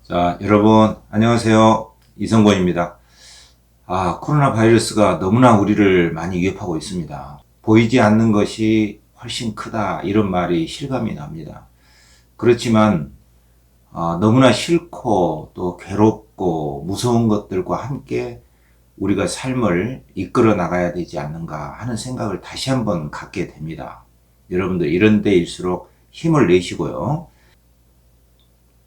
자, 여러분, 안녕하세요. 이성권입니다. 코로나 바이러스가 너무나 우리를 많이 위협하고 있습니다. 보이지 않는 것이 훨씬 크다, 이런 말이 실감이 납니다. 그렇지만, 너무나 싫고, 또 괴롭고, 무서운 것들과 함께 우리가 삶을 이끌어 나가야 되지 않는가 하는 생각을 다시 한번 갖게 됩니다. 여러분들, 이런 데일수록 힘을 내시고요.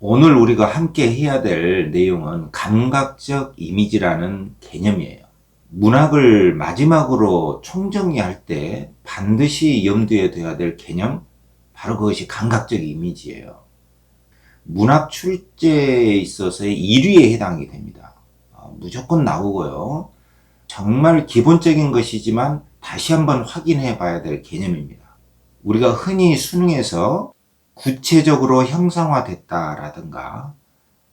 오늘 우리가 함께 해야 될 내용은 감각적 이미지라는 개념이에요. 문학을 마지막으로 총정리할 때 반드시 염두에 둬야 될 개념, 바로 그것이 감각적 이미지예요. 문학 출제에 있어서의 1위에 해당이 됩니다. 무조건 나오고요. 정말 기본적인 것이지만 다시 한번 확인해 봐야 될 개념입니다. 우리가 흔히 수능에서 구체적으로 형상화됐다라든가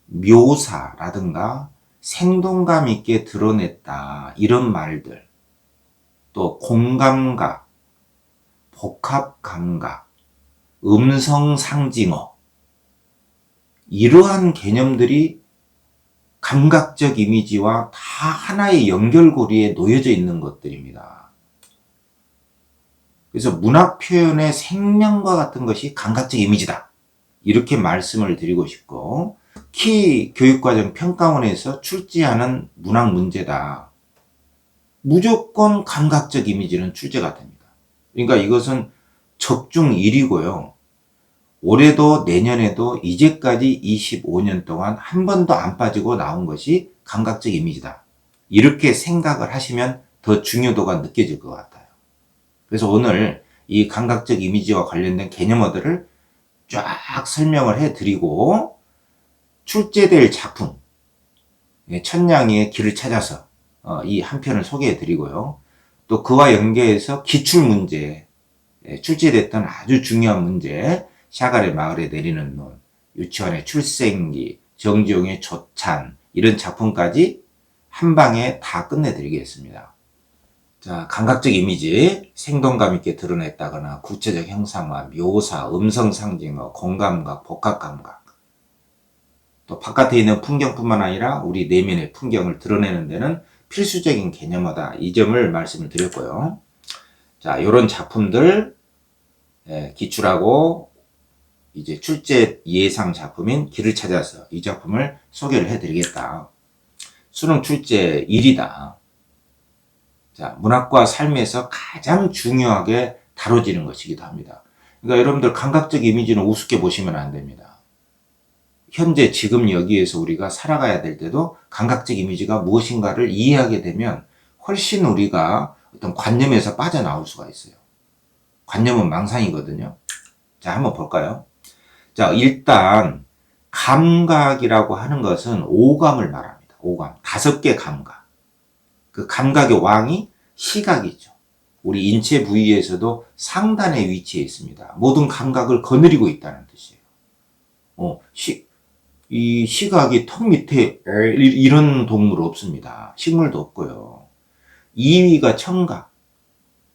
묘사라든가 생동감 있게 드러냈다, 이런 말들, 또 공감각, 복합감각, 음성상징어, 이러한 개념들이 감각적 이미지와 다 하나의 연결고리에 놓여져 있는 것들입니다. 그래서 문학 표현의 생명과 같은 것이 감각적 이미지다, 이렇게 말씀을 드리고 싶고, 특히 교육과정 평가원에서 출제하는 문학 문제다, 무조건 감각적 이미지는 출제가 됩니다. 그러니까 이것은 적중일이고요. 올해도 내년에도 이제까지 25년 동안 한 번도 안 빠지고 나온 것이 감각적 이미지다, 이렇게 생각을 하시면 더 중요도가 느껴질 것 같아요. 그래서 오늘 이 감각적 이미지와 관련된 개념어들을 쫙 설명을 해드리고, 출제될 작품 천냥이의 길을 찾아서 이 한 편을 소개해드리고요. 또 그와 연계해서 기출문제, 출제됐던 아주 중요한 문제, 샤갈의 마을에 내리는 눈, 유치원의 출생기, 정지용의 조찬, 이런 작품까지 한 방에 다 끝내드리겠습니다. 자, 감각적 이미지, 생동감 있게 드러냈다거나 구체적 형상화, 묘사, 음성상징어, 공감각, 복합감각, 또 바깥에 있는 풍경뿐만 아니라 우리 내면의 풍경을 드러내는 데는 필수적인 개념이다, 이 점을 말씀을 드렸고요. 자, 요런 작품들 기출하고 이제 출제 예상 작품인 길을 찾아서 이 작품을 소개를 해드리겠다. 수능 출제 1위다. 자, 문학과 삶에서 가장 중요하게 다뤄지는 것이기도 합니다. 그러니까 여러분들 감각적 이미지는 우습게 보시면 안 됩니다. 현재 지금 여기에서 우리가 살아가야 될 때도 감각적 이미지가 무엇인가를 이해하게 되면 훨씬 우리가 어떤 관념에서 빠져나올 수가 있어요. 관념은 망상이거든요. 자, 한번 볼까요? 자, 일단 감각이라고 하는 것은 오감을 말합니다. 오감. 5개 감각. 그 감각의 왕이 시각이죠. 우리 인체 부위에서도 상단에 위치해 있습니다. 모든 감각을 거느리고 있다는 뜻이에요. 이 시각이 턱 밑에 이런 동물 없습니다. 식물도 없고요. 2위가 청각,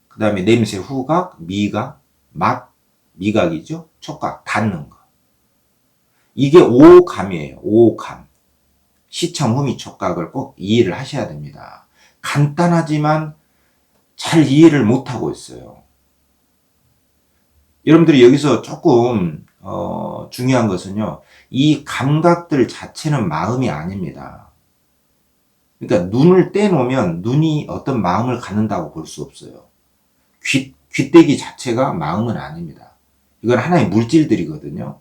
그 다음에 냄새, 후각, 미각, 맛, 미각이죠. 촉각, 닿는 거. 이게 5감이에요. 5감. 시청, 후미, 촉각을 꼭 이해를 하셔야 됩니다. 간단하지만 잘 이해를 못하고 있어요. 여러분들이 여기서 조금 중요한 것은요, 이 감각들 자체는 마음이 아닙니다. 그러니까 눈을 떼놓으면 눈이 어떤 마음을 갖는다고 볼 수 없어요. 귀때기 자체가 마음은 아닙니다. 이건 하나의 물질들이거든요.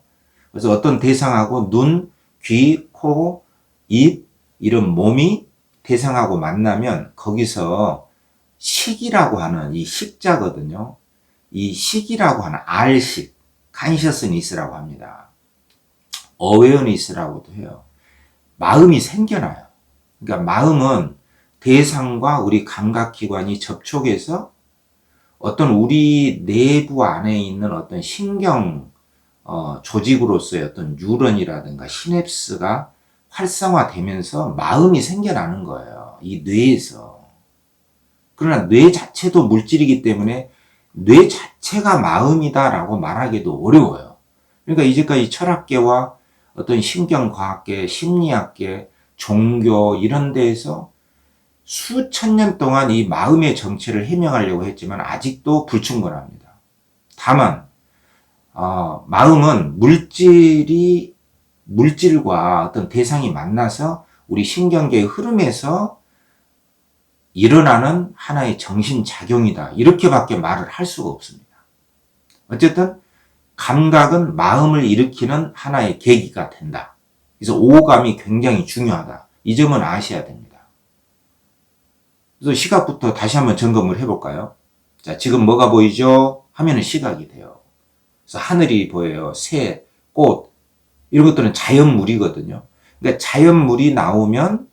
그래서 어떤 대상하고 눈, 귀, 코, 입, 이런 몸이 대상하고 만나면 거기서 식이라고 하는 이 식자거든요. 이 식이라고 하는 알식, consciousness라고 합니다. awareness라고도 해요. 마음이 생겨나요. 그러니까 마음은 대상과 우리 감각기관이 접촉해서 어떤 우리 내부 안에 있는 어떤 신경 조직으로서의 어떤 뉴런이라든가 시냅스가 활성화되면서 마음이 생겨나는 거예요. 이 뇌에서. 그러나 뇌 자체도 물질이기 때문에 뇌 자체가 마음이다라고 말하기도 어려워요. 그러니까 이제까지 철학계와 어떤 신경과학계, 심리학계, 종교 이런 데에서 수천 년 동안 이 마음의 정체를 해명하려고 했지만 아직도 불충분합니다. 다만 마음은 물질과 어떤 대상이 만나서 우리 신경계의 흐름에서 일어나는 하나의 정신작용이다. 이렇게밖에 말을 할 수가 없습니다. 어쨌든 감각은 마음을 일으키는 하나의 계기가 된다. 그래서 오감이 굉장히 중요하다. 이 점은 아셔야 됩니다. 그래서 시각부터 다시 한번 점검을 해볼까요? 자, 지금 뭐가 보이죠? 하면은 시각이 돼요. 그래서 하늘이 보여요. 새, 꽃 이런 것들은 자연물이거든요. 그러니까 자연물이 나오면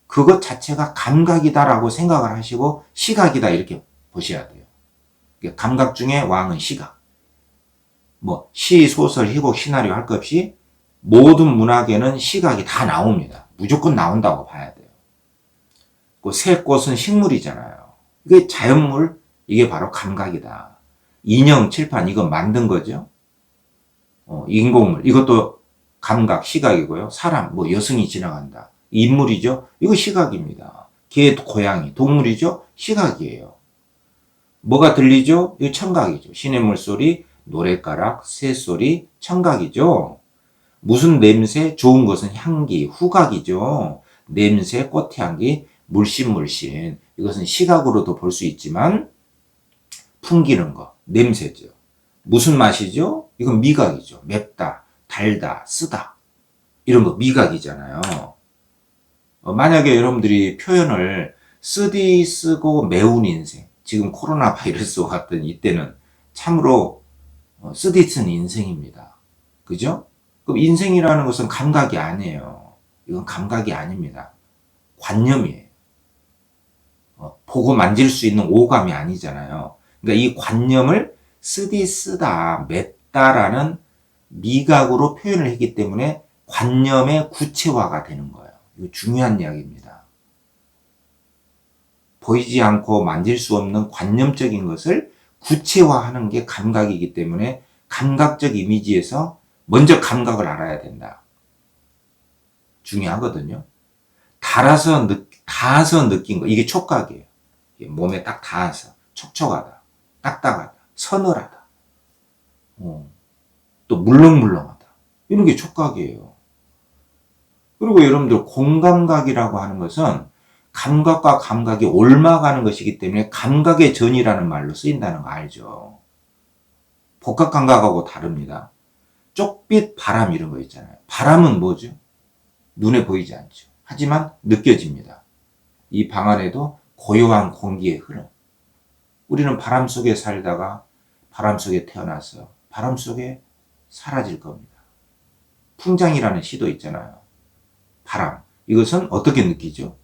그것 자체가 감각이다라고 생각을 하시고 시각이다 이렇게 보셔야 돼요. 그러니까 감각 중에 왕은 시각. 뭐 시, 소설, 희곡, 시나리오 할 것 없이 모든 문학에는 시각이 다 나옵니다. 무조건 나온다고 봐야 돼요. 그 새, 꽃은 식물이잖아요. 이게 자연물, 이게 바로 감각이다. 인형, 칠판 이거 만든 거죠. 인공물 이것도 감각, 시각이고요. 사람, 뭐 여성이 지나간다. 인물이죠. 이거 시각입니다. 개, 고양이, 동물이죠. 시각이에요. 뭐가 들리죠? 이거 청각이죠. 시냇물 소리, 노랫가락, 새소리, 청각이죠. 무슨 냄새? 좋은 것은 향기, 후각이죠. 냄새, 꽃향기, 물씬. 이것은 시각으로도 볼 수 있지만 풍기는 거, 냄새죠. 무슨 맛이죠? 이건 미각이죠. 맵다, 달다, 쓰다. 이런 거 미각이잖아요. 만약에 여러분들이 표현을 쓰디 쓰고 매운 인생, 지금 코로나 바이러스와 같은 이때는 참으로 쓰디 쓴 인생입니다. 그죠? 그럼 인생이라는 것은 감각이 아니에요. 이건 감각이 아닙니다. 관념이에요. 보고 만질 수 있는 오감이 아니잖아요. 그러니까 이 관념을 쓰디 쓰다, 맵다라는 미각으로 표현을 했기 때문에 관념의 구체화가 되는 거예요. 이거 중요한 이야기입니다. 보이지 않고 만질 수 없는 관념적인 것을 구체화하는 게 감각이기 때문에 감각적 이미지에서 먼저 감각을 알아야 된다. 중요하거든요. 닿아서 느낀 거, 이게 촉각이에요. 몸에 딱 닿아서 촉촉하다, 딱딱하다, 서늘하다, 또 물렁물렁하다. 이런 게 촉각이에요. 그리고 여러분들 공감각이라고 하는 것은 감각과 감각이 옮아가는 것이기 때문에 감각의 전이라는 말로 쓰인다는 거 알죠? 복합감각하고 다릅니다. 쪽빛, 바람 이런 거 있잖아요. 바람은 뭐죠? 눈에 보이지 않죠. 하지만 느껴집니다. 이 방 안에도 고요한 공기의 흐름. 우리는 바람 속에 살다가 바람 속에 태어나서 바람 속에 사라질 겁니다. 풍장이라는 시도 있잖아요. 바람. 이것은 어떻게 느끼죠?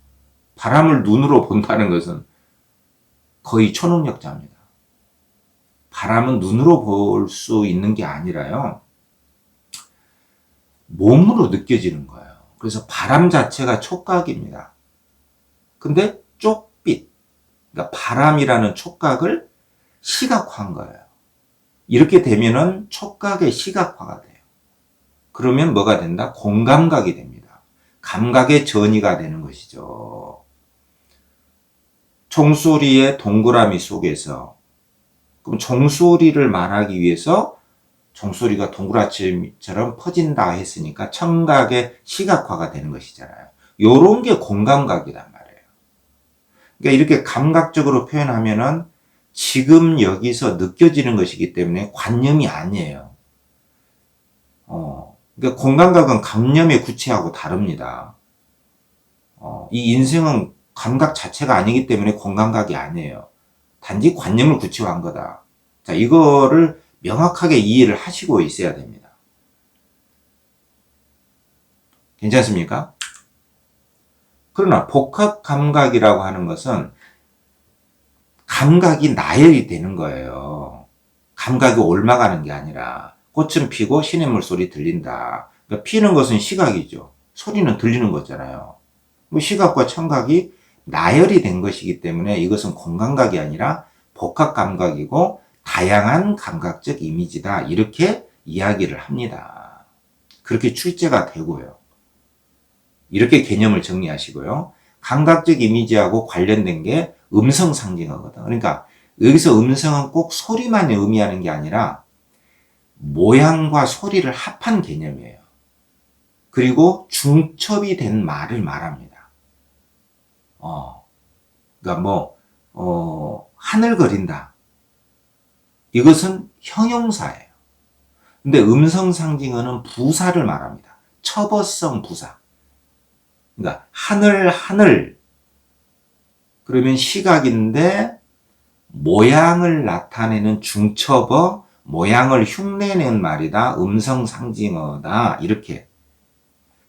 바람을 눈으로 본다는 것은 거의 초능력자입니다. 바람은 눈으로 볼 수 있는 게 아니라요. 몸으로 느껴지는 거예요. 그래서 바람 자체가 촉각입니다. 근데 쪽빛, 그러니까 바람이라는 촉각을 시각화한 거예요. 이렇게 되면은 촉각의 시각화가 돼요. 그러면 뭐가 된다? 공감각이 됩니다. 감각의 전이가 되는 것이죠. 종소리의 동그라미 속에서, 그럼 종소리를 말하기 위해서 종소리가 동그라미처럼 퍼진다 했으니까 청각의 시각화가 되는 것이잖아요. 요런 게 공감각이란 말이에요. 그러니까 이렇게 감각적으로 표현하면은 지금 여기서 느껴지는 것이기 때문에 관념이 아니에요. 그러니까 공감각은 감념의 구체하고 다릅니다. 이 인생은 감각 자체가 아니기 때문에 공감각이 아니에요. 단지 관념을 구체화한 거다. 자, 이거를 명확하게 이해를 하시고 있어야 됩니다. 괜찮습니까? 그러나 복합 감각이라고 하는 것은 감각이 나열이 되는 거예요. 감각이 옮아가는 게 아니라 꽃은 피고 시냇물 소리 들린다. 그러니까 피는 것은 시각이죠. 소리는 들리는 거잖아요. 시각과 청각이 나열이 된 것이기 때문에 이것은 공감각이 아니라 복합 감각이고 다양한 감각적 이미지다. 이렇게 이야기를 합니다. 그렇게 출제가 되고요. 이렇게 개념을 정리하시고요. 감각적 이미지하고 관련된 게 음성 상징어거든. 그러니까 여기서 음성은 꼭 소리만 의미하는 게 아니라 모양과 소리를 합한 개념이에요. 그리고 중첩이 된 말을 말합니다. 그러니까 하늘거린다. 이것은 형용사예요. 근데 음성 상징어는 부사를 말합니다. 첩어성 부사. 그러니까 하늘. 그러면 시각인데 모양을 나타내는 중첩어, 모양을 흉내낸 말이다. 음성 상징어다. 이렇게.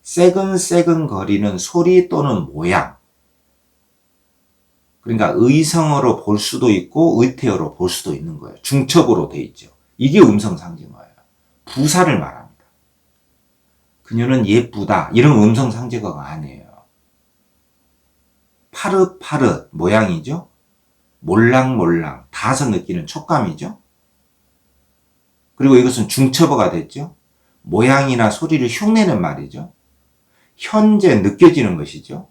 새근새근 거리는 소리 또는 모양. 그러니까 의성어로 볼 수도 있고 의태어로 볼 수도 있는 거예요. 중첩으로 돼 있죠. 이게 음성 상징어예요. 부사를 말합니다. 그녀는 예쁘다. 이런 음성 상징어가 아니에요. 파릇파릇 모양이죠. 몰랑몰랑 닿아서 느끼는 촉감이죠. 그리고 이것은 중첩어가 됐죠. 모양이나 소리를 흉내낸 말이죠. 현재 느껴지는 것이죠.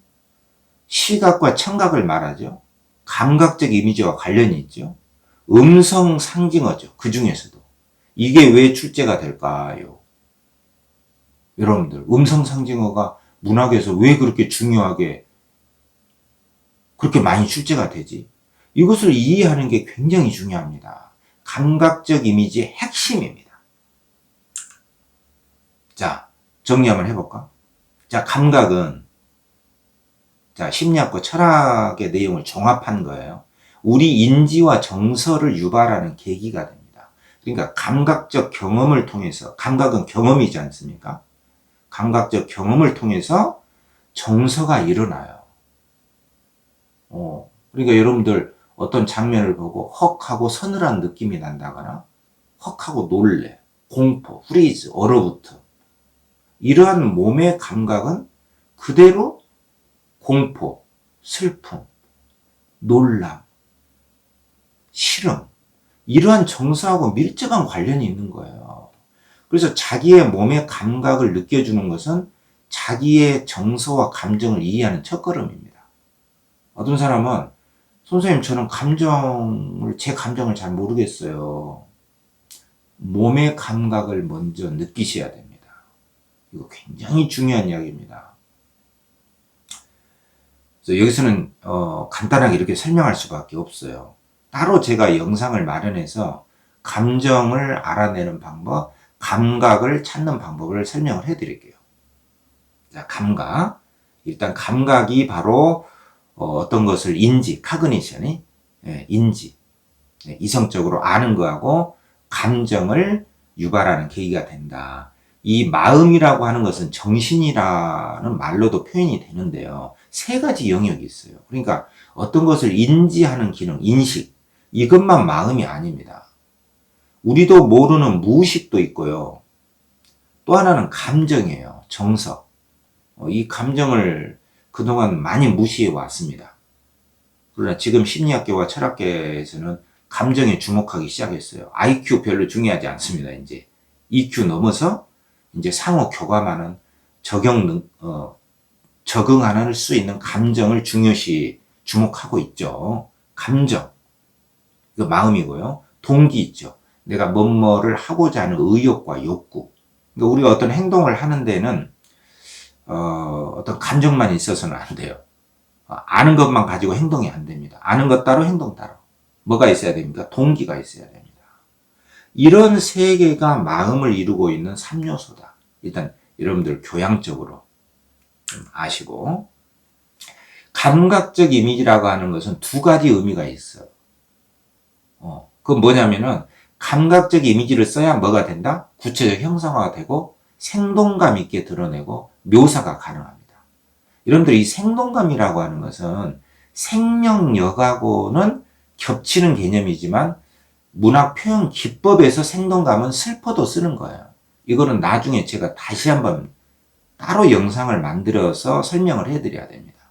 시각과 청각을 말하죠. 감각적 이미지와 관련이 있죠. 음성 상징어죠. 그 중에서도. 이게 왜 출제가 될까요? 여러분들, 음성 상징어가 문학에서 왜 그렇게 중요하게 그렇게 많이 출제가 되지? 이것을 이해하는 게 굉장히 중요합니다. 감각적 이미지의 핵심입니다. 자, 정리 한번 해볼까? 자, 감각은 심리학과 철학의 내용을 종합한 거예요. 우리 인지와 정서를 유발하는 계기가 됩니다. 그러니까 감각적 경험을 통해서, 감각은 경험이지 않습니까? 감각적 경험을 통해서 정서가 일어나요. 그러니까 여러분들 어떤 장면을 보고 헉하고 서늘한 느낌이 난다거나 헉하고 놀래, 공포, 프리즈, 얼어붙음. 이러한 몸의 감각은 그대로 공포, 슬픔, 놀람, 실험, 이러한 정서하고 밀접한 관련이 있는 거예요. 그래서 자기의 몸의 감각을 느껴주는 것은 자기의 정서와 감정을 이해하는 첫걸음입니다. 어떤 사람은 선생님 저는 제 감정을 잘 모르겠어요. 몸의 감각을 먼저 느끼셔야 됩니다. 이거 굉장히 중요한 이야기입니다. 그래서 여기서는 간단하게 이렇게 설명할 수밖에 없어요. 따로 제가 영상을 마련해서 감정을 알아내는 방법, 감각을 찾는 방법을 설명을 해드릴게요. 자, 감각. 일단 감각이 바로 어떤 것을 카그니션이 인지, 이성적으로 아는 거하고 감정을 유발하는 계기가 된다. 이 마음이라고 하는 것은 정신이라는 말로도 표현이 되는데요. 세 가지 영역이 있어요. 그러니까 어떤 것을 인지하는 기능, 인식, 이것만 마음이 아닙니다. 우리도 모르는 무의식도 있고요. 또 하나는 감정이에요. 정서. 이 감정을 그동안 많이 무시해 왔습니다. 그러나 지금 심리학계와 철학계에서는 감정에 주목하기 시작했어요. IQ 별로 중요하지 않습니다. 이제 EQ 넘어서 이제 상호 교감하는 적응하는 수 있는 감정을 중요시 주목하고 있죠. 감정. 이거 마음이고요. 동기 있죠. 내가 뭐뭐를 하고자 하는 의욕과 욕구. 그러니까 우리가 어떤 행동을 하는 데는 어떤 감정만 있어서는 안 돼요. 아는 것만 가지고 행동이 안 됩니다. 아는 것 따로 행동 따로. 뭐가 있어야 됩니까? 동기가 있어야 됩니다. 이런 세 개가 마음을 이루고 있는 3요소다. 일단 여러분들 교양적으로 좀 아시고, 감각적 이미지라고 하는 것은 두 가지 의미가 있어요. 그건 뭐냐면은 감각적 이미지를 써야 뭐가 된다? 구체적 형상화가 되고 생동감 있게 드러내고 묘사가 가능합니다. 여러분들 이 생동감이라고 하는 것은 생명력하고는 겹치는 개념이지만 문학 표현 기법에서 생동감은 슬퍼도 쓰는 거예요. 이거는 나중에 제가 다시 한번 따로 영상을 만들어서 설명을 해드려야 됩니다.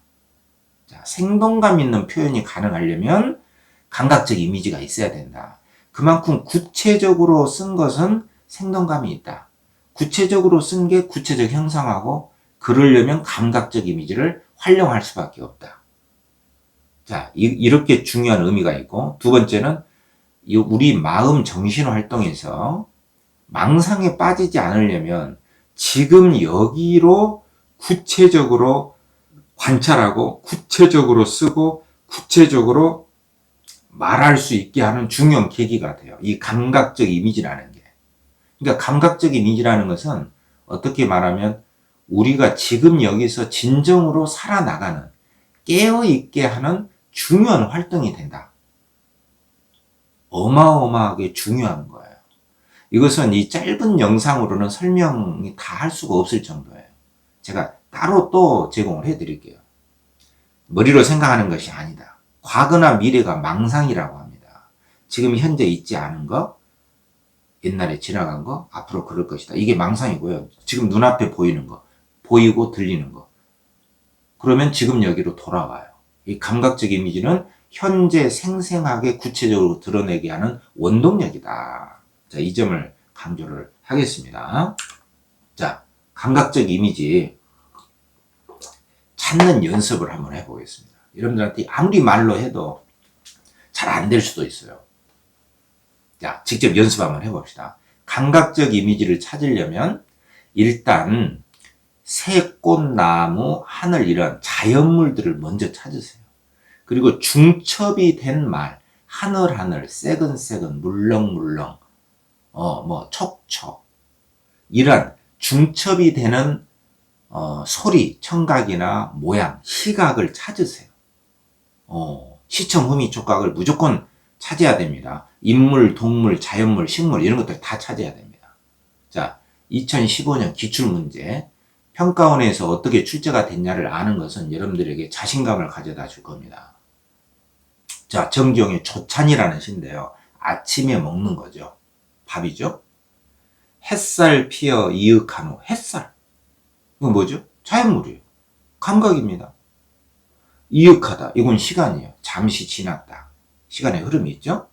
자, 생동감 있는 표현이 가능하려면 감각적 이미지가 있어야 된다. 그만큼 구체적으로 쓴 것은 생동감이 있다. 구체적으로 쓴 게 구체적 형상하고 그러려면 감각적 이미지를 활용할 수밖에 없다. 자, 이렇게 중요한 의미가 있고, 두 번째는 우리 마음 정신 활동에서 망상에 빠지지 않으려면 지금 여기로 구체적으로 관찰하고 구체적으로 쓰고 구체적으로 말할 수 있게 하는 중요한 계기가 돼요. 이 감각적 이미지라는 게. 그러니까 감각적 이미지라는 것은 어떻게 말하면 우리가 지금 여기서 진정으로 살아나가는, 깨어있게 하는 중요한 활동이 된다. 어마어마하게 중요한 거예요. 이것은 이 짧은 영상으로는 설명이 다 할 수가 없을 정도예요. 제가 따로 또 제공을 해드릴게요. 머리로 생각하는 것이 아니다. 과거나 미래가 망상이라고 합니다. 지금 현재 있지 않은 거, 옛날에 지나간 거, 앞으로 그럴 것이다. 이게 망상이고요. 지금 눈앞에 보이는 거, 보이고 들리는 거. 그러면 지금 여기로 돌아와요. 이 감각적 이미지는 현재 생생하게 구체적으로 드러내게 하는 원동력이다. 자, 이 점을 강조를 하겠습니다. 자, 감각적 이미지 찾는 연습을 한번 해보겠습니다. 여러분들한테 아무리 말로 해도 잘 안 될 수도 있어요. 자, 직접 연습 한번 해봅시다. 감각적 이미지를 찾으려면 일단 새, 꽃, 나무, 하늘 이런 자연물들을 먼저 찾으세요. 그리고 중첩이 된 말, 하늘, 새근새근, 물렁물렁, 촉촉. 이런 중첩이 되는 소리, 청각이나 모양, 시각을 찾으세요. 시청, 후미, 촉각을 무조건 찾아야 됩니다. 인물, 동물, 자연물, 식물 이런 것들 다 찾아야 됩니다. 자, 2015년 기출문제 평가원에서 어떻게 출제가 됐냐를 아는 것은 여러분들에게 자신감을 가져다 줄 겁니다. 자, 정지용의 조찬이라는 시인데요. 아침에 먹는 거죠. 밥이죠. 햇살 피어 이윽한 후. 햇살. 이건 뭐죠? 자연물이에요. 감각입니다. 이윽하다. 이건 시간이에요. 잠시 지났다. 시간의 흐름이 있죠.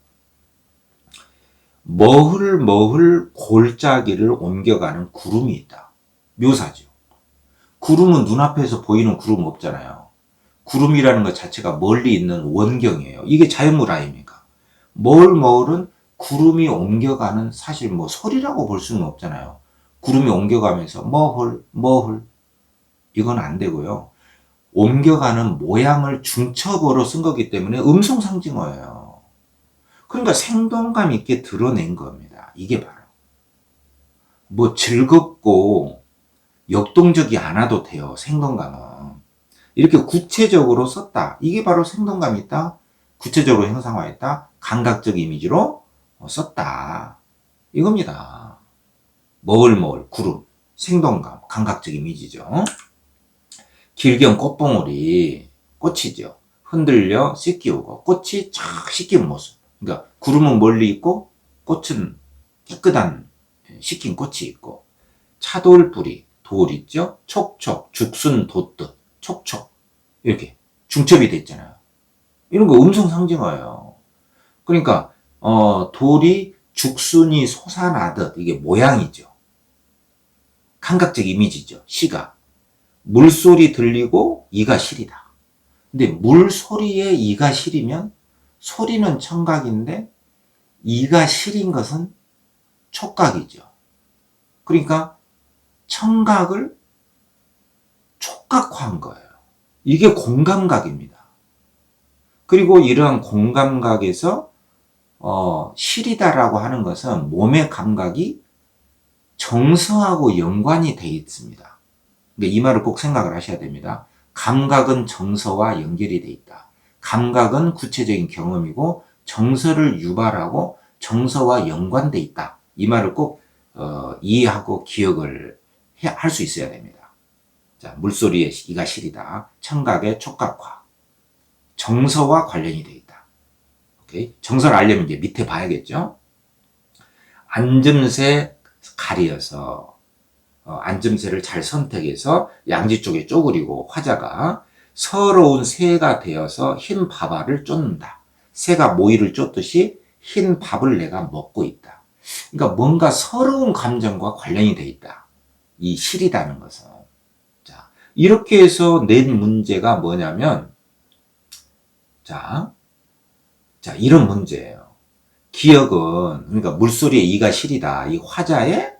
머흘머흘 골짜기를 옮겨가는 구름이 있다. 묘사죠. 구름은 눈앞에서 보이는 구름 없잖아요. 구름이라는 것 자체가 멀리 있는 원경이에요. 이게 자연물 아닙니까? 머흘머흘은 구름이 옮겨가는, 사실 뭐 소리라고 볼 수는 없잖아요. 구름이 옮겨가면서 머흘 이건 안 되고요. 옮겨가는 모양을 중첩어로 쓴 거기 때문에 음성 상징어예요. 그러니까 생동감 있게 드러낸 겁니다. 이게 바로 뭐 즐겁고 역동적이 않아도 돼요. 생동감은 이렇게 구체적으로 썼다. 이게 바로 생동감 있다, 구체적으로 형상화했다, 감각적 이미지로 썼다. 이겁니다. 머울머울 구름, 생동감, 감각적 이미지죠. 길경 꽃봉오리, 꽃이죠. 흔들려 씻기우고 꽃이 쫙 씻긴 모습. 그러니까 구름은 멀리 있고 꽃은 깨끗한 씻긴 꽃이 있고, 차돌뿌리, 돌 있죠. 촉촉, 죽순 돋듯 촉촉, 이렇게 중첩이 돼 있잖아요. 이런 거 음성 상징어예요. 그러니까 돌이 죽순이 솟아나듯, 이게 모양이죠. 감각적 이미지죠. 시각. 물소리 들리고 이가 시리다. 근데 물소리에 이가 시리면 소리는 청각인데 이가 시린 것은 촉각이죠. 그러니까 청각을 촉각화한 거예요. 이게 공감각입니다. 그리고 이러한 공감각에서 시리다라고 하는 것은 몸의 감각이 정서하고 연관이 되어 있습니다. 근데 이 말을 꼭 생각을 하셔야 됩니다. 감각은 정서와 연결이 되어 있다. 감각은 구체적인 경험이고 정서를 유발하고 정서와 연관되어 있다. 이 말을 꼭 이해하고 기억을 할 수 있어야 됩니다. 자, 물소리에 이가 시리다. 청각의 촉각화. 정서와 관련이 되어 있다. 오케이? 정서를 알려면 이제 밑에 봐야겠죠? 앉음새 가리어서 앉음새를 잘 선택해서 양지 쪽에 쪼그리고 화자가 서러운 새가 되어서 흰 밥알을 쫓는다. 새가 모이를 쫓듯이 흰 밥을 내가 먹고 있다. 그러니까 뭔가 서러운 감정과 관련이 돼 있다. 이 실이라는 것은. 자, 이렇게 해서 낸 문제가 뭐냐면, 자, 이런 문제예요. 기억은, 그러니까 물소리의 이가 실이다. 이 화자의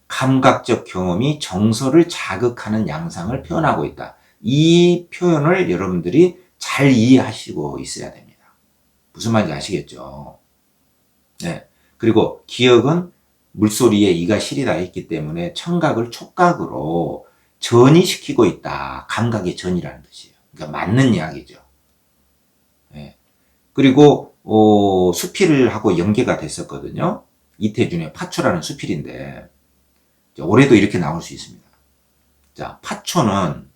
감각적 경험이 정서를 자극하는 양상을 표현하고 있다. 이 표현을 여러분들이 잘 이해하시고 있어야 됩니다. 무슨 말인지 아시겠죠? 네. 그리고 기억은 물소리에 이가 실이다 했기 때문에 청각을 촉각으로 전이시키고 있다. 감각의 전이라는 뜻이에요. 그러니까 맞는 이야기죠. 네. 그리고 수필하고 연계가 됐었거든요. 이태준의 파초라는 수필인데 올해도 이렇게 나올 수 있습니다. 자, 파초는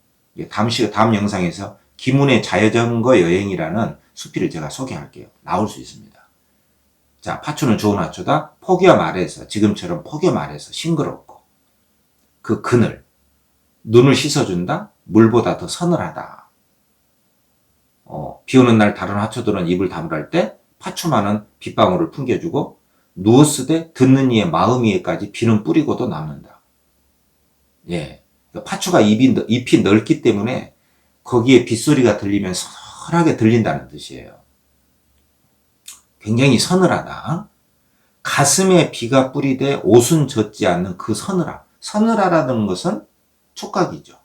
다음 영상에서 김운의 자연거 여행이라는 수필을 제가 소개할게요. 나올 수 있습니다. 자, 파초는 좋은 화초다. 폭염 아래에서, 지금처럼 폭염 아래에서 싱그럽고, 그 그늘, 눈을 씻어준다? 물보다 더 서늘하다. 비 오는 날 다른 화초들은 입을 다물할 때 파초만은 빗방울을 풍겨주고, 누웠으되 듣는 이의 마음 위에까지 비는 뿌리고도 남는다. 예. 파초가 잎이 넓기 때문에 거기에 빗소리가 들리면 서늘하게 들린다는 뜻이에요. 굉장히 서늘하다. 가슴에 비가 뿌리되 옷은 젖지 않는 그 서늘함. 서늘하다는 것은 촉각이죠.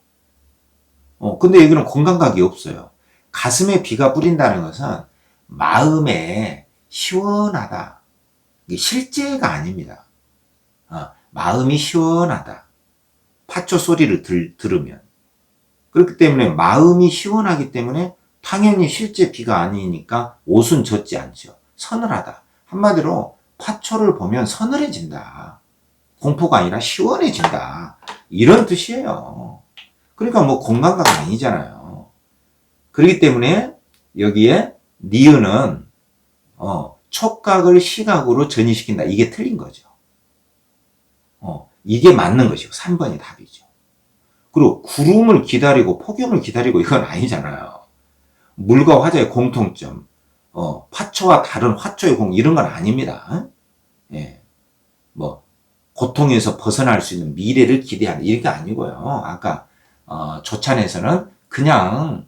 근데 여기는 공감각이 없어요. 가슴에 비가 뿌린다는 것은 마음에 시원하다. 이게 실제가 아닙니다. 마음이 시원하다. 파초 소리를 들으면. 그렇기 때문에 마음이 시원하기 때문에 당연히 실제 비가 아니니까 옷은 젖지 않죠. 서늘하다. 한마디로 파초를 보면 서늘해진다. 공포가 아니라 시원해진다. 이런 뜻이에요. 그러니까 뭐 공감각은 아니잖아요. 그렇기 때문에 여기에 니은은 촉각을 시각으로 전이시킨다. 이게 틀린 거죠. 이게 맞는 것이고 3번이 답이죠. 그리고 구름을 기다리고 폭염을 기다리고 이건 아니잖아요. 물과 화자의 공통점. 파초와 다른 화초의 공, 이런 건 아닙니다. 예. 뭐, 고통에서 벗어날 수 있는 미래를 기대하는, 이런 게 아니고요. 아까, 조찬에서는 그냥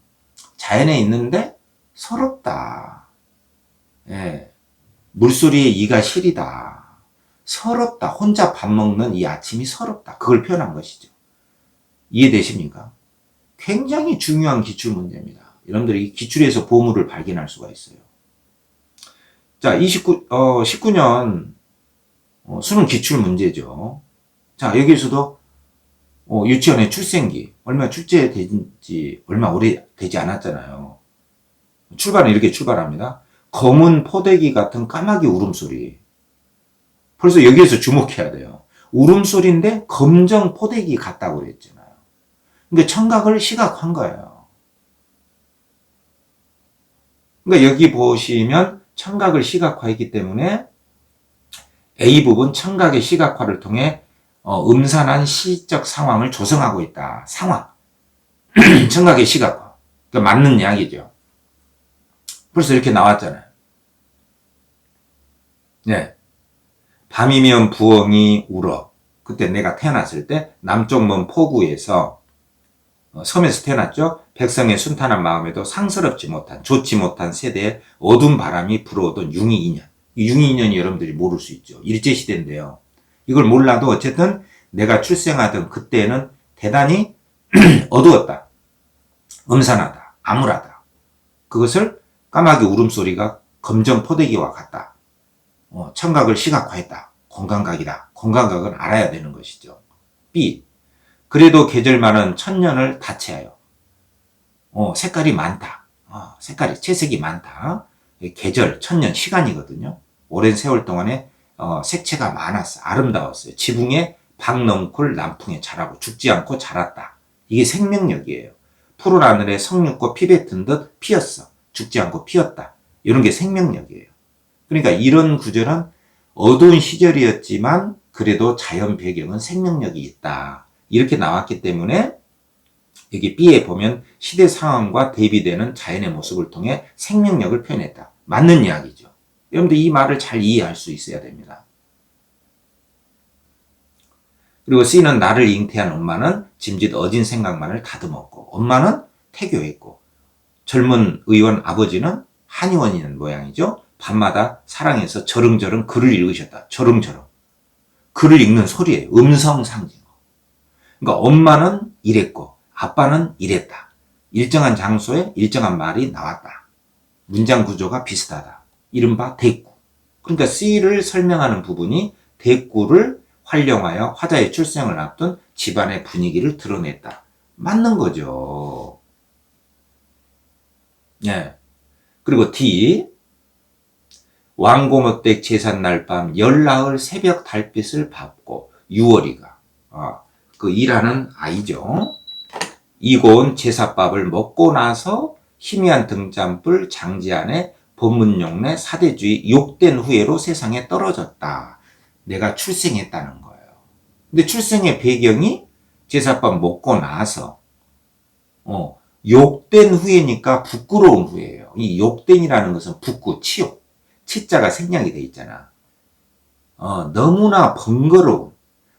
자연에 있는데 서럽다. 예. 물소리에 이가 시리다. 서럽다. 혼자 밥 먹는 이 아침이 서럽다. 그걸 표현한 것이죠. 이해되십니까? 굉장히 중요한 기출문제입니다. 여러분들이 이 기출에서 보물을 발견할 수가 있어요. 자, 19년 수능 기출 문제죠. 자, 여기에서도 유치원의 출생기, 얼마 출제된 지 얼마 오래 되지 않았잖아요. 출발은 이렇게 출발합니다. 검은 포대기 같은 까마귀 울음소리. 벌써 여기에서 주목해야 돼요. 울음소리인데 검정 포대기 같다고 그랬잖아요. 그러니까 청각을 시각한 거예요. 그러니까 여기 보시면 청각을 시각화했기 때문에 A 부분 청각의 시각화를 통해 음산한 시적 상황을 조성하고 있다. 상황. 청각의 시각화. 그러니까 맞는 이야기죠. 벌써 이렇게 나왔잖아요. 네. 밤이면 부엉이 울어. 그때 내가 태어났을 때 남쪽 먼 포구에서 섬에서 태어났죠. 백성의 순탄한 마음에도 상스럽지 못한, 좋지 못한 세대에 어두운 바람이 불어오던 융의 2년. 이 융의 2년이 여러분들이 모를 수 있죠. 일제시대인데요. 이걸 몰라도 어쨌든 내가 출생하던 그때는 대단히 어두웠다. 음산하다. 암울하다. 그것을 까마귀 울음소리가 검정 포대기와 같다. 청각을 시각화했다. 공감각이다. 공감각은 알아야 되는 것이죠. B. 그래도 계절 많은 천년을 다채하여. 색깔이 많다. 색깔이, 채색이 많다. 계절, 천년, 시간이거든요. 오랜 세월 동안에 색채가 많았어. 아름다웠어요. 지붕에 박넝쿨 남풍에 자라고 죽지 않고 자랐다. 이게 생명력이에요. 푸른 하늘에 석류꽃 피뱉은 듯 피었어. 죽지 않고 피었다. 이런 게 생명력이에요. 그러니까 이런 구절은 어두운 시절이었지만 그래도 자연 배경은 생명력이 있다. 이렇게 나왔기 때문에 여기 B에 보면 시대 상황과 대비되는 자연의 모습을 통해 생명력을 표현했다. 맞는 이야기죠. 여러분들 이 말을 잘 이해할 수 있어야 됩니다. 그리고 C는 나를 잉태한 엄마는 짐짓 어진 생각만을 다듬었고, 엄마는 태교했고, 젊은 의원 아버지는 한의원인 모양이죠. 밤마다 사랑해서 저릉저릉 글을 읽으셨다. 저릉저릉. 글을 읽는 소리예요. 음성 상징어. 그러니까 엄마는 이랬고 아빠는 이랬다. 일정한 장소에 일정한 말이 나왔다. 문장 구조가 비슷하다. 이른바 대꾸. 그러니까 C를 설명하는 부분이 대꾸를 활용하여 화자의 출생을 앞둔 집안의 분위기를 드러냈다. 맞는 거죠. 예. 그리고 D. 왕고모댁 제삿날 밤 열나흘 새벽 달빛을 밟고 6월이가 그 일하는 아이죠. 이고은 제사밥을 먹고 나서 희미한 등잔불 장지 안에 법문용례 사대주의 욕된 후예로 세상에 떨어졌다. 내가 출생했다는 거예요. 근데 출생의 배경이 제사밥 먹고 나서 욕된 후예니까 부끄러운 후예예요. 이 욕된이라는 것은 북구, 치욕, 치자가 생략이 돼 있잖아. 너무나 번거로운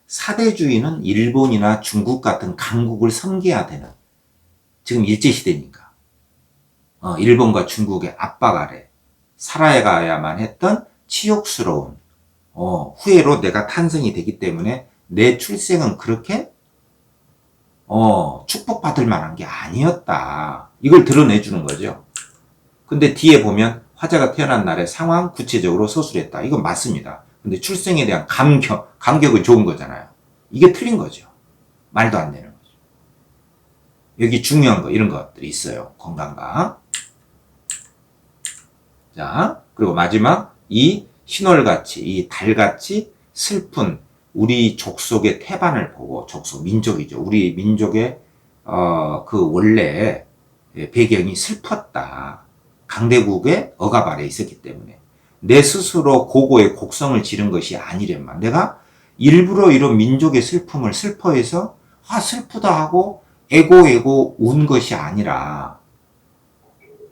사대주의는 일본이나 중국 같은 강국을 섬겨야 되는, 지금 일제시대니까 일본과 중국의 압박 아래 살아가야만 했던 치욕스러운 후예로 내가 탄생이 되기 때문에 내 출생은 그렇게 축복받을 만한 게 아니었다. 이걸 드러내주는 거죠. 근데 뒤에 보면 화자가 태어난 날의 상황 구체적으로 서술했다. 이건 맞습니다. 근데 출생에 대한 감격은 좋은 거잖아요. 이게 틀린 거죠. 말도 안 되는 거죠. 여기 중요한 거, 이런 것들이 있어요. 건강과. 자, 그리고 마지막, 이 신월같이, 이 달같이 슬픈 우리 족속의 태반을 보고, 족속, 민족이죠. 우리 민족의, 그 원래 배경이 슬펐다. 강대국의 억압 아래 있었기 때문에. 내 스스로 고고의 곡성을 지른 것이 아니련만. 내가 일부러 이런 민족의 슬픔을 슬퍼해서, 슬프다 하고, 애고 운 것이 아니라,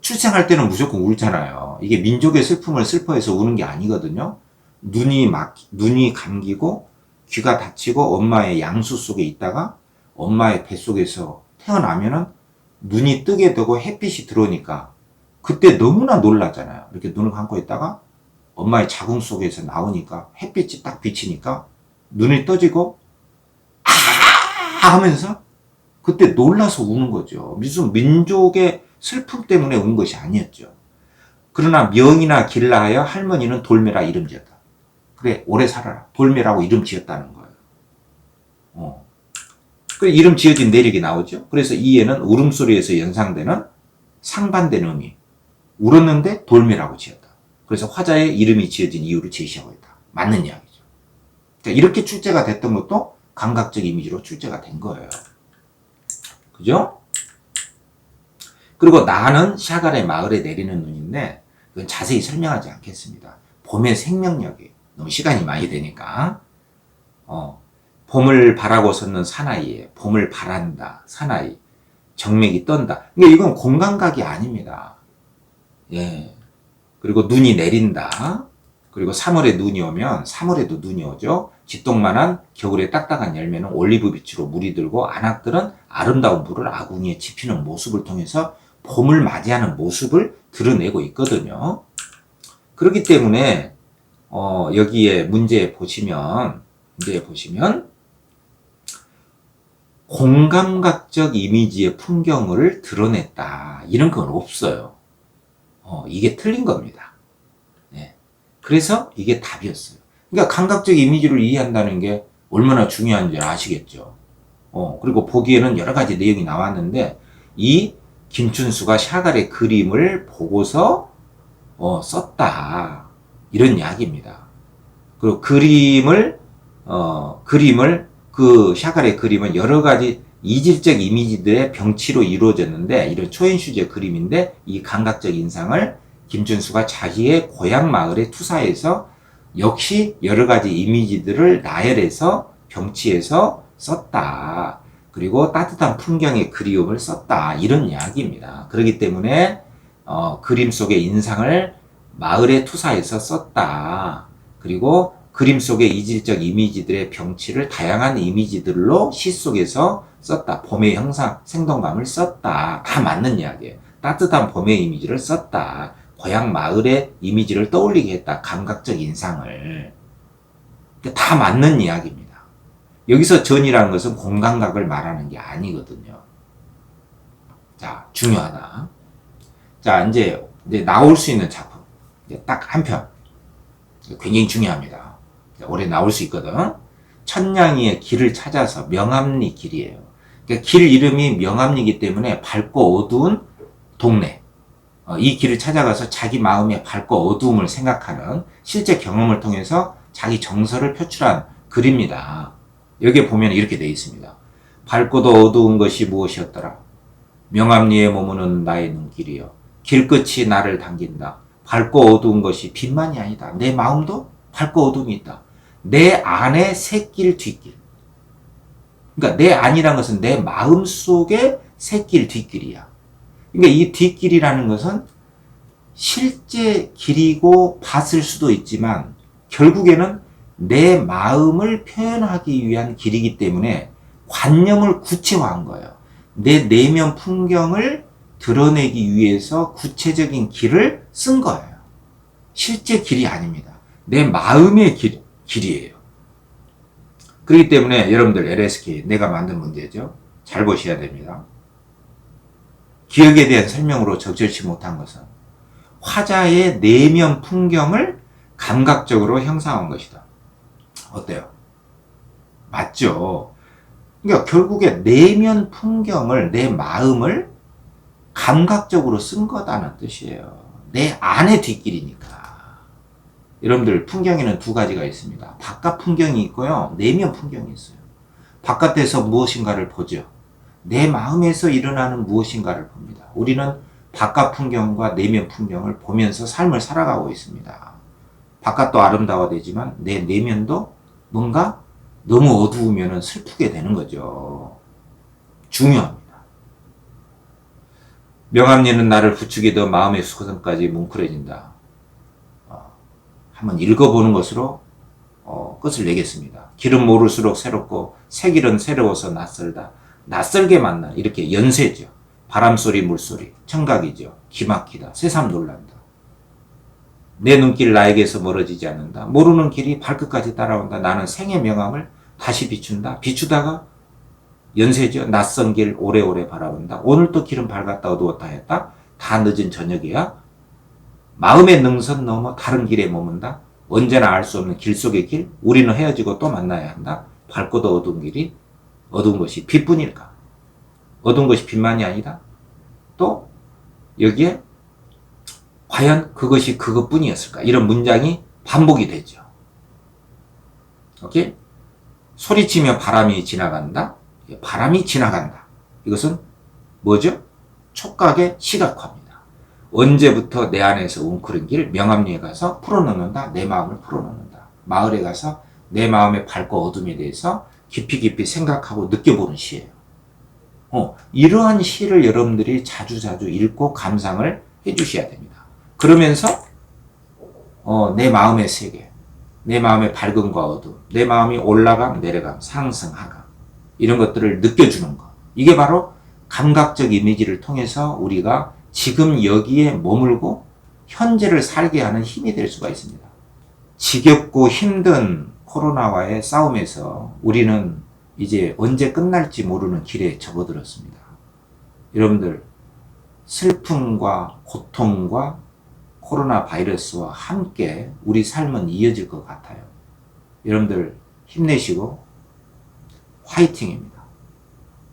출생할 때는 무조건 울잖아요. 이게 민족의 슬픔을 슬퍼해서 우는 게 아니거든요. 눈이 감기고 귀가 다치고 엄마의 양수 속에 있다가 엄마의 뱃속에서 태어나면은 눈이 뜨게 되고 햇빛이 들어오니까 그때 너무나 놀라잖아요. 이렇게 눈을 감고 있다가 엄마의 자궁 속에서 나오니까 햇빛이 딱 비치니까 눈이 떠지고 하면서 그때 놀라서 우는 거죠. 무슨 민족의 슬픔 때문에 운 것이 아니었죠. 그러나 명이나 길라하여 할머니는 돌매라 이름 지었다. 그래, 오래 살아라. 돌매라고 이름 지었다는 거예요. 그래, 이름 지어진 내력이 나오죠. 그래서 이 애는 울음소리에서 연상되는 상반된 의미. 울었는데 돌매라고 지었다. 그래서 화자의 이름이 지어진 이유를 제시하고 있다. 맞는 이야기죠. 그러니까 이렇게 출제가 됐던 것도 감각적 이미지로 출제가 된 거예요. 그죠? 그리고 나는 샤갈의 마을에 내리는 눈인데 그건 자세히 설명하지 않겠습니다. 봄의 생명력이 너무 시간이 많이 되니까 봄을 바라고 섰는 사나이에 봄을 바란다 사나이 정맥이 떤다. 근데 이건 공감각이 아닙니다. 예. 그리고 눈이 내린다. 그리고 3월에 눈이 오면 3월에도 눈이 오죠. 쥐똥만한 겨울의 딱딱한 열매는 올리브 빛으로 물이 들고 안악들은 아름다운 물을 아궁이에 지피는 모습을 통해서 봄을 맞이하는 모습을 드러내고 있거든요. 그렇기 때문에 여기에 문제에 보시면 공감각적 이미지의 풍경을 드러냈다. 이런 건 없어요. 이게 틀린 겁니다. 네. 그래서 이게 답이었어요. 그러니까 감각적 이미지를 이해한다는 게 얼마나 중요한지 아시겠죠. 그리고 보기에는 여러 가지 내용이 나왔는데 이 김춘수가 샤갈의 그림을 보고서 썼다. 이런 이야기입니다. 그리고 그 샤갈의 그림은 여러 가지 이질적 이미지들의 병치로 이루어졌는데 이런 초현슈제 그림인데 이 감각적 인상을 김춘수가 자기의 고향 마을에 투사해서 역시 여러 가지 이미지들을 나열해서 병치해서 썼다. 그리고 따뜻한 풍경의 그리움을 썼다. 이런 이야기입니다. 그렇기 때문에 그림 속의 인상을 마을에 투사해서 썼다. 그리고 그림 속의 이질적 이미지들의 병치를 다양한 이미지들로 시 속에서 썼다. 봄의 형상, 생동감을 썼다. 다 맞는 이야기예요. 따뜻한 봄의 이미지를 썼다. 고향 마을의 이미지를 떠올리게 했다. 감각적 인상을. 다 맞는 이야기입니다. 여기서 전이라는 것은 공감각을 말하는 게 아니거든요. 자, 중요하다. 자, 이제 나올 수 있는 작품. 딱 한 편. 굉장히 중요합니다. 올해 나올 수 있거든. 천냥이의 길을 찾아서 명암리 길이에요. 그러니까 길 이름이 명암리이기 때문에 밝고 어두운 동네. 이 길을 찾아가서 자기 마음의 밝고 어두움을 생각하는 실제 경험을 통해서 자기 정서를 표출한 글입니다. 여기에 보면 이렇게 되어 있습니다. 밝고도 어두운 것이 무엇이었더라. 명암리에 머무는 나의 눈길이여. 길끝이 나를 당긴다. 밝고 어두운 것이 빛만이 아니다. 내 마음도 밝고 어두움이 있다. 내 안의 새길 뒷길. 그러니까 내 안이란 것은 내 마음 속의 새길 뒷길이야. 그러니까 이 뒷길이라는 것은 실제 길이고 봤을 수도 있지만 결국에는 내 마음을 표현하기 위한 길이기 때문에 관념을 구체화한 거예요. 내 내면 풍경을 드러내기 위해서 구체적인 길을 쓴 거예요. 실제 길이 아닙니다. 내 마음의 길이에요. 그렇기 때문에 여러분들 LSK 내가 만든 문제죠. 잘 보셔야 됩니다. 기억에 대한 설명으로 적절치 못한 것은 화자의 내면 풍경을 감각적으로 형상한 것이다. 어때요? 맞죠? 그러니까 결국에 내면 풍경을, 내 마음을 감각적으로 쓴 거다는 뜻이에요. 내 안의 뒷길이니까. 여러분들 풍경에는 두 가지가 있습니다. 바깥 풍경이 있고요. 내면 풍경이 있어요. 바깥에서 무엇인가를 보죠. 내 마음에서 일어나는 무엇인가를 봅니다. 우리는 바깥 풍경과 내면 풍경을 보면서 삶을 살아가고 있습니다. 바깥도 아름다워되지만 내 내면도 뭔가 너무 어두우면 슬프게 되는 거죠. 중요합니다. 명암리는 나를 부추기더 마음의 수고선까지 뭉클해진다. 한번 읽어보는 것으로 끝을 내겠습니다. 길은 모를수록 새롭고 새길은 새로워서 낯설다. 낯설게 만나. 이렇게 연세죠. 바람소리 물소리 청각이죠. 기막히다. 새삼 놀란다. 내 눈길 나에게서 멀어지지 않는다. 모르는 길이 발끝까지 따라온다. 나는 생의 명암을 다시 비춘다. 비추다가 연세죠. 낯선 길 오래오래 바라본다. 오늘 또 길은 밝았다 어두웠다 했다. 다 늦은 저녁이야. 마음의 능선 넘어 다른 길에 머문다. 언제나 알 수 없는 길 속의 길. 우리는 헤어지고 또 만나야 한다. 밝고도 어두운 길이 어두운 것이 빛뿐일까? 어두운 것이 빛만이 아니다. 또 여기에 과연 그것이 그것뿐이었을까? 이런 문장이 반복이 되죠. 오케이? 소리치며 바람이 지나간다. 바람이 지나간다. 이것은 뭐죠? 촉각의 시각화입니다. 언제부터 내 안에서 웅크린 길 명암리에 가서 풀어놓는다. 내 마음을 풀어놓는다. 마을에 가서 내 마음의 밝고 어둠에 대해서 깊이 생각하고 느껴보는 시예요. 이러한 시를 여러분들이 자주자주 읽고 감상을 해주셔야 됩니다. 그러면서 내 마음의 세계, 내 마음의 밝음과 어둠, 내 마음이 올라감, 내려감, 상승, 하감 이런 것들을 느껴주는 것. 이게 바로 감각적 이미지를 통해서 우리가 지금 여기에 머물고 현재를 살게 하는 힘이 될 수가 있습니다. 지겹고 힘든 코로나와의 싸움에서 우리는 이제 언제 끝날지 모르는 길에 접어들었습니다. 여러분들 슬픔과 고통과 코로나 바이러스와 함께 우리 삶은 이어질 것 같아요. 여러분들 힘내시고 화이팅입니다.